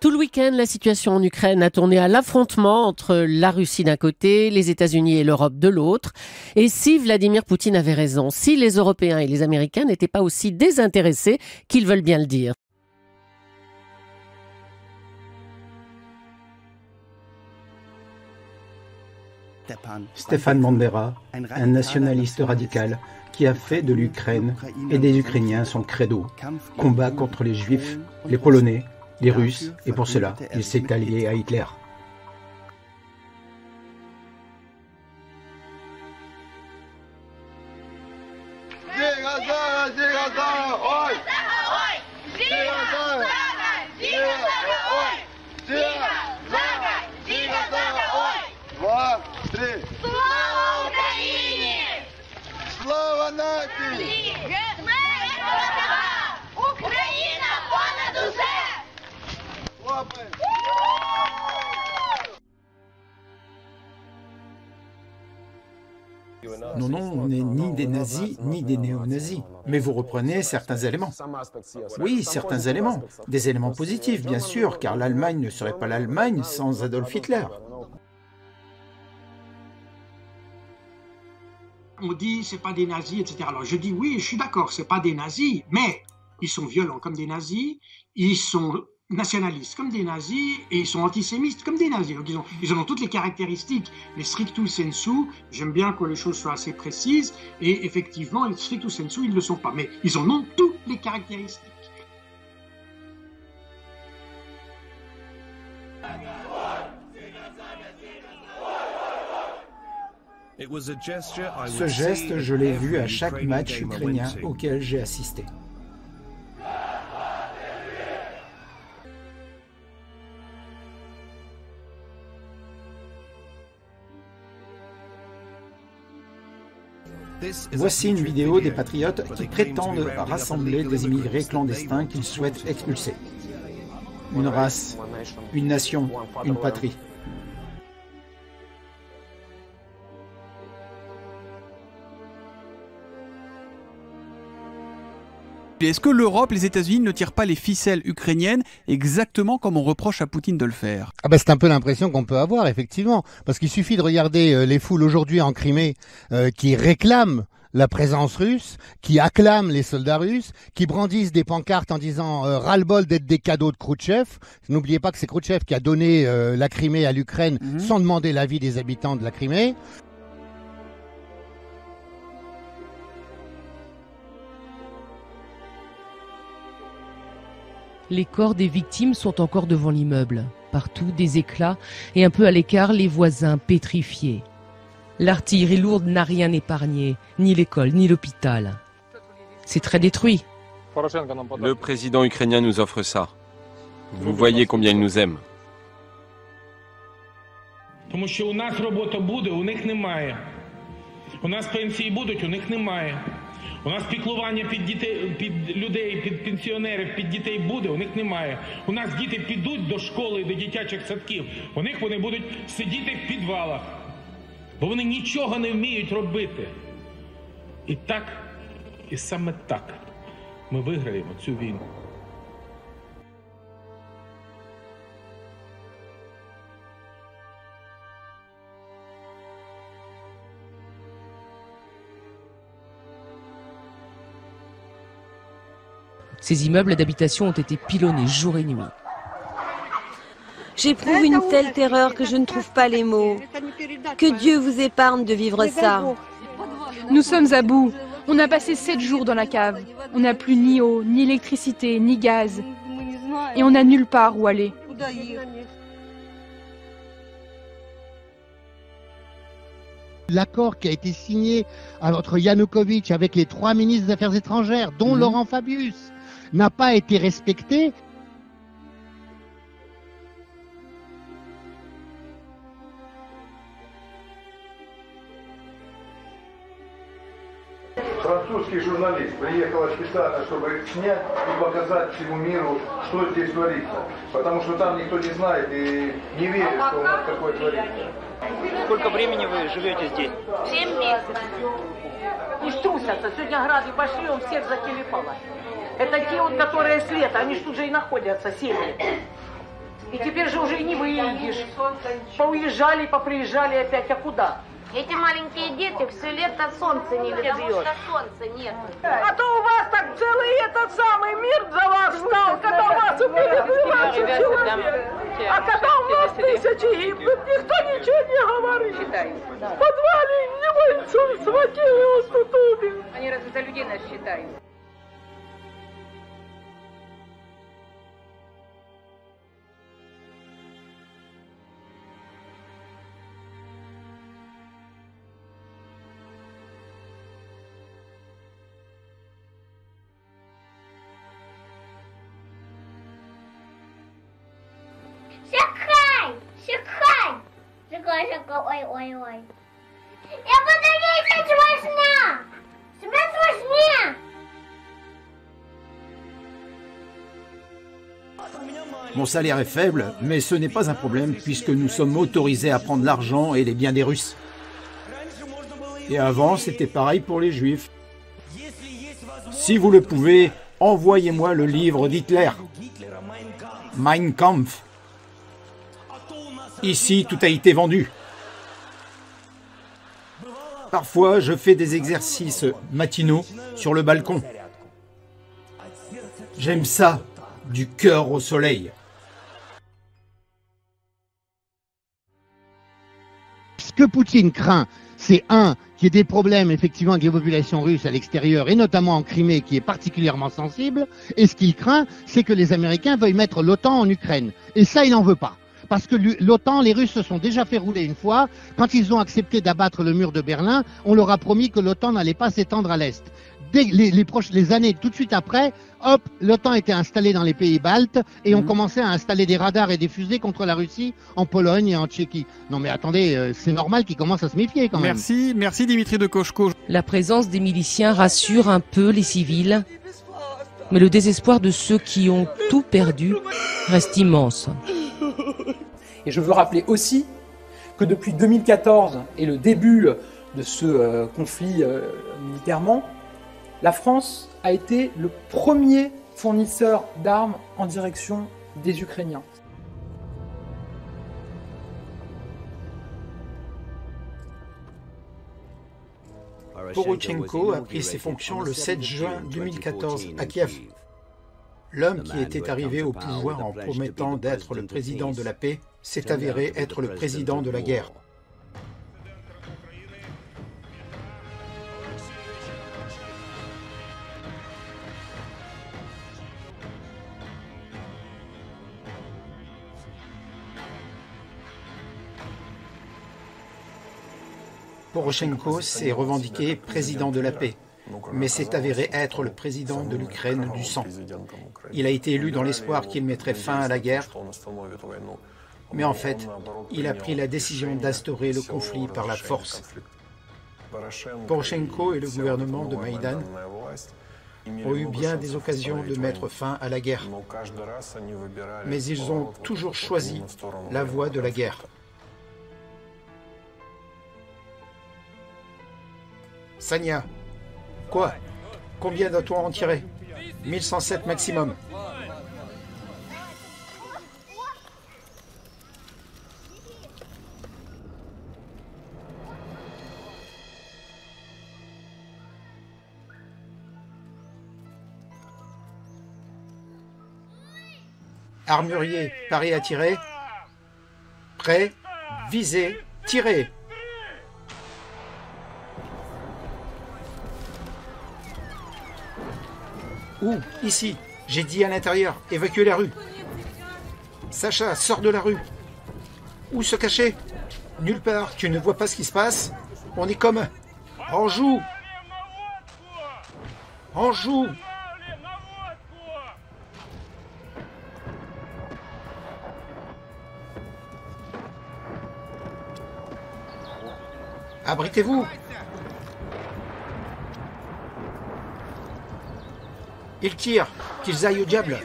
Tout le week-end, la situation en Ukraine a tourné à l'affrontement entre la Russie d'un côté, les États-Unis et l'Europe de l'autre. Et si Vladimir Poutine avait raison, si les Européens et les Américains n'étaient pas aussi désintéressés qu'ils veulent bien le dire. Stéphane Bandera, un nationaliste radical qui a fait de l'Ukraine et des Ukrainiens son credo. Combat contre les Juifs, les Polonais, les Russes, et pour cela, il s'est allié à Hitler. Non, on n'est ni des nazis, ni des néo-nazis. Mais vous reprenez certains éléments. Oui, certains éléments. Des éléments positifs, bien sûr, car l'Allemagne ne serait pas l'Allemagne sans Adolf Hitler. On dit c'est pas des nazis, etc. Alors je dis oui, je suis d'accord, c'est pas des nazis, mais ils sont violents comme des nazis, ils sont nationalistes comme des nazis et ils sont antisémites comme des nazis. Donc ils en ont toutes les caractéristiques, mais stricto sensu, j'aime bien que les choses soient assez précises et effectivement, stricto sensu, ils ne le sont pas, mais ils en ont toutes les caractéristiques. Ce geste, je l'ai vu à chaque match ukrainien auquel j'ai assisté. Voici une vidéo des patriotes qui prétendent rassembler des immigrés clandestins qu'ils souhaitent expulser. Une race, une nation, une patrie. Est-ce que l'Europe, les États-Unis ne tirent pas les ficelles ukrainiennes exactement comme on reproche à Poutine de le faire? C'est un peu l'impression qu'on peut avoir, effectivement. Parce qu'il suffit de regarder les foules aujourd'hui en Crimée qui réclament la présence russe, qui acclament les soldats russes, qui brandissent des pancartes en disant ras-le-bol d'être des cadeaux de Khrouchtchev. N'oubliez pas que c'est Khrouchtchev qui a donné la Crimée à l'Ukraine sans demander l'avis des habitants de la Crimée. Les corps des victimes sont encore devant l'immeuble. Partout, des éclats et un peu à l'écart, les voisins pétrifiés. L'artillerie lourde n'a rien épargné, ni l'école, ni l'hôpital. C'est très détruit. Le président ukrainien nous offre ça. Vous voyez combien il nous aime. У нас піклування під дітей, під людей, під пенсіонерів, під дітей буде, у них немає. У нас діти підуть до школи, до дитячих садків, у них вони будуть сидіти в підвалах, бо вони нічого не вміють робити. І так, і саме так ми виграємо цю війну. Ces immeubles d'habitation ont été pilonnés jour et nuit. J'éprouve une telle terreur que je ne trouve pas les mots. Que Dieu vous épargne de vivre ça. Nous sommes à bout. On a passé 7 jours dans la cave. On n'a plus ni eau, ni électricité, ni gaz. Et on n'a nulle part où aller. L'accord qui a été signé entre Yanukovych avec les 3 ministres des Affaires étrangères, dont Laurent Fabius, n'a pas été respecté. Французский журналист приехал специально, чтобы снять и показать всему миру, что здесь творится. Потому что там никто не знает и не верит, что у нас такое творится. Сколько времени вы живете здесь? 7 месяцев. Пусть трусятся. Сегодня грады пошли, он всех закилипало. Это те, вот, которые с лета, они ж тут же и находятся, семьи. И теперь же уже не выйдешь. Поуезжали, поприезжали опять, а куда? Эти маленькие дети все лето солнце не видят, потому что солнца нет. А то у вас так целый этот самый мир за вас стал, когда у вас убили 12 человек. А когда у нас тысячи гибнут, никто ничего не говорит. В подвале не бойцов схватили, он тут убил. Они разве за людей нас считают? Шикай! Ой. Я буду есть важня! Смерть важнее! Mon salaire est faible, mais ce n'est pas un problème puisque nous sommes autorisés à prendre l'argent et les biens des Russes. Et avant, c'était pareil pour les Juifs. Si vous le pouvez, envoyez-moi le livre d'Hitler. Mein Kampf. Ici, tout a été vendu. Parfois, je fais des exercices matinaux sur le balcon. J'aime ça, du cœur au soleil. Ce que Poutine craint, c'est qu'il y ait des problèmes effectivement avec les populations russes à l'extérieur et notamment en Crimée qui est particulièrement sensible. Et ce qu'il craint, c'est que les Américains veuillent mettre l'OTAN en Ukraine. Et ça, il n'en veut pas. Parce que l'OTAN, les Russes se sont déjà fait rouler une fois. Quand ils ont accepté d'abattre le mur de Berlin, on leur a promis que l'OTAN n'allait pas s'étendre à l'Est. Dès les années tout de suite après, hop, l'OTAN était installée dans les pays baltes et on commençait à installer des radars et des fusées contre la Russie en Pologne et en Tchéquie. Non mais attendez, c'est normal qu'ils commencent à se méfier quand même. Merci Dimitri de Koshko. La présence des miliciens rassure un peu les civils, mais le désespoir de ceux qui ont tout perdu reste immense. Et je veux rappeler aussi que depuis 2014 et le début de ce conflit militairement, la France a été le premier fournisseur d'armes en direction des Ukrainiens. Poroshenko a pris ses fonctions le 7 juin 2014 à Kiev. L'homme qui était arrivé au pouvoir en promettant d'être le président de la paix s'est avéré être le président de la guerre. Poroshenko s'est revendiqué président de la paix, mais s'est avéré être le président de l'Ukraine du sang. Il a été élu dans l'espoir qu'il mettrait fin à la guerre, mais en fait, il a pris la décision d'instaurer le conflit par la force. Poroshenko et le gouvernement de Maïdan ont eu bien des occasions de mettre fin à la guerre, mais ils ont toujours choisi la voie de la guerre. Sania, quoi? Combien doit-on en tirer? 1107 maximum. Armurier, paré à tirer. Prêt, visé, tiré. Où? Ici. J'ai dit à l'intérieur. Évacuez la rue. Sacha, sors de la rue. Où se cacher? Nulle part. Tu ne vois pas ce qui se passe? On est comme... En joue. En joue. Abritez-vous. Ils tirent, qu'ils aillent au diable.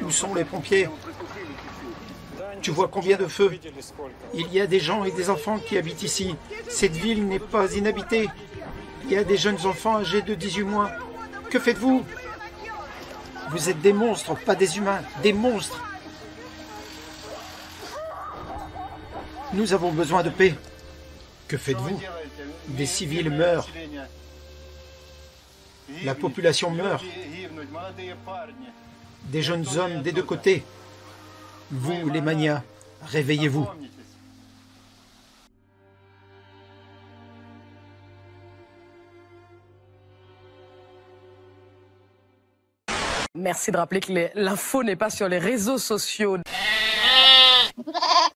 Où sont les pompiers? Tu vois combien de feux? Il y a des gens et des enfants qui habitent ici. Cette ville n'est pas inhabitée. Il y a des jeunes enfants âgés de 18 mois. Que faites-vous? Vous êtes des monstres, pas des humains, des monstres. Nous avons besoin de paix. Que faites-vous? Des civils meurent. La population meurt. Des jeunes hommes des deux côtés. Vous, les manias, réveillez-vous. Merci de rappeler que l'info n'est pas sur les réseaux sociaux.